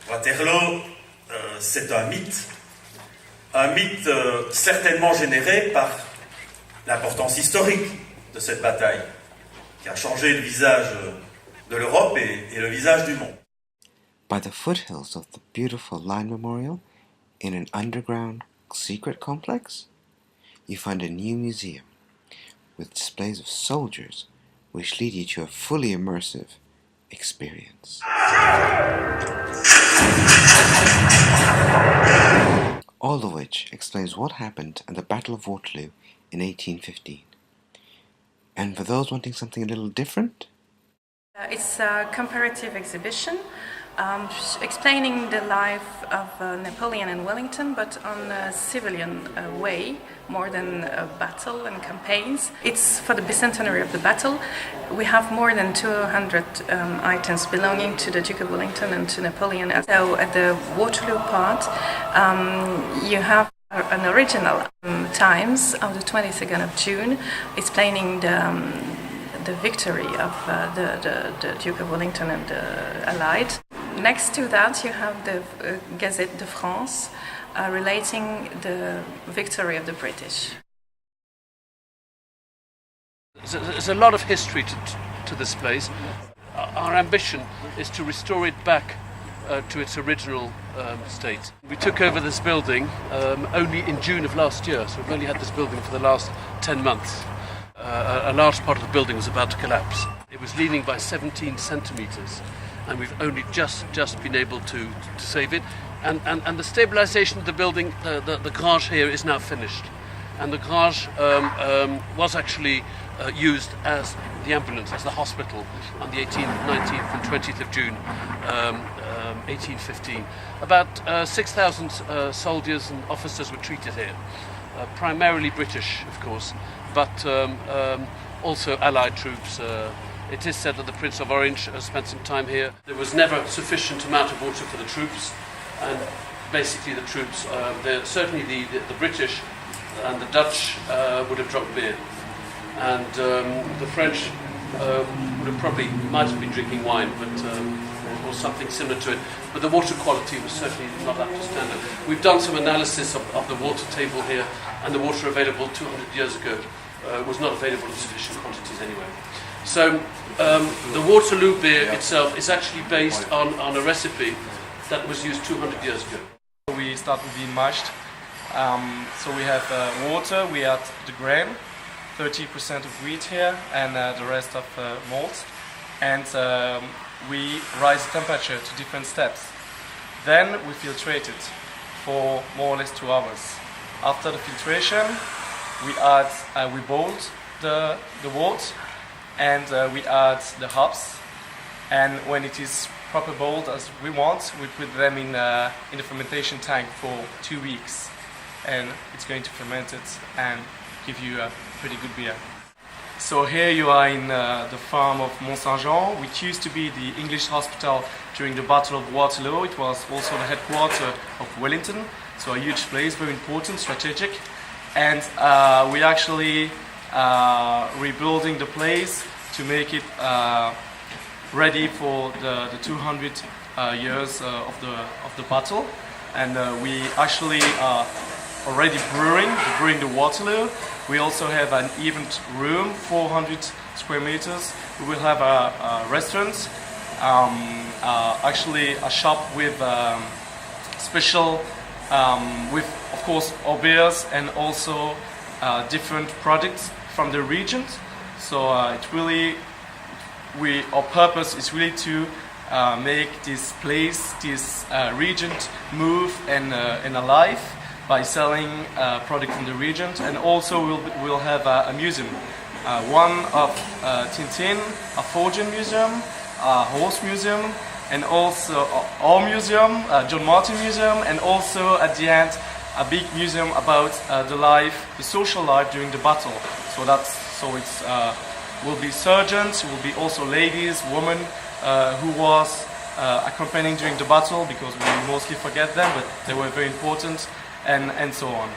Waterloo, c'est un mythe certainement généré par l'importance historique de cette bataille, qui a changé le visage de l'Europe et le visage du monde. By the foothills of the beautiful Line Memorial, in an underground secret complex, you find a new museum with displays of soldiers which lead you to a fully immersive experience. All of which explains what happened at the Battle of Waterloo in 1815. And for those wanting something a little different? It's a comparative exhibition explaining the life of Napoleon and Wellington, but on a civilian way, more than a battle and campaigns. It's for the bicentenary of the battle. We have more than 200 items belonging to the Duke of Wellington and to Napoleon. So at the Waterloo part, you have an original Times of the 22nd of June explaining the victory of the Duke of Wellington and the Allied. Next to that, you have the Gazette de France relating the victory of the British. There's a lot of history to this place. Our ambition is to restore it back to its original state. We took over this building only in June of last year, so we've only had this building for the last 10 months. A large part of the building was about to collapse. It was leaning by 17 centimetres, and we've only just been able to save it. And the stabilisation of the building, the garage here is now finished. And the garage was actually used as the ambulance, as the hospital on the 18th, 19th and 20th of June 1815. About 6,000 soldiers and officers were treated here, primarily British, of course, but also Allied troops. It is said that the Prince of Orange spent some time here. There was never sufficient amount of water for the troops, and basically the troops, certainly the British and the Dutch would have drunk beer, and the French might have been drinking wine, but or something similar to it. But the water quality was certainly not up to standard. We've done some analysis of the water table here, and the water available 200 years ago was not available in sufficient quantities anyway. So the Waterloo beer itself is actually based on a recipe that was used 200 years ago. We start with the mashed. So we have water, we add the grain, 30% of wheat here, and the rest of malt. And we rise the temperature to different steps. Then we filtrate it for more or less 2 hours. After the filtration, we boil the wort, and we add the hops. And when it is proper boiled as we want, we put them in the fermentation tank for 2 weeks, and it's going to ferment it and give you a pretty good beer. So here you are in the farm of Mont Saint-Jean, which used to be the English hospital during the Battle of Waterloo. It was also the headquarters of Wellington, so a huge place, very important, strategic. And we actually rebuilding the place to make it ready for the 200 years of the battle. And we actually are already brewing the Waterloo. We also have an event room, 400 square meters. We will have a restaurant, actually a shop with special, with of course our beers and also different products from the region. So our purpose is really to make this place, this region move and alive by selling products from the region. And also we'll have a museum, one of Tintin, a Fortune museum, a horse museum, and also our museum, John Martin Museum, and also at the end a big museum about the social life during the battle. So it's will be surgeons, will be also ladies, women who was accompanying during the battle, because we mostly forget them, but they were very important, and so on.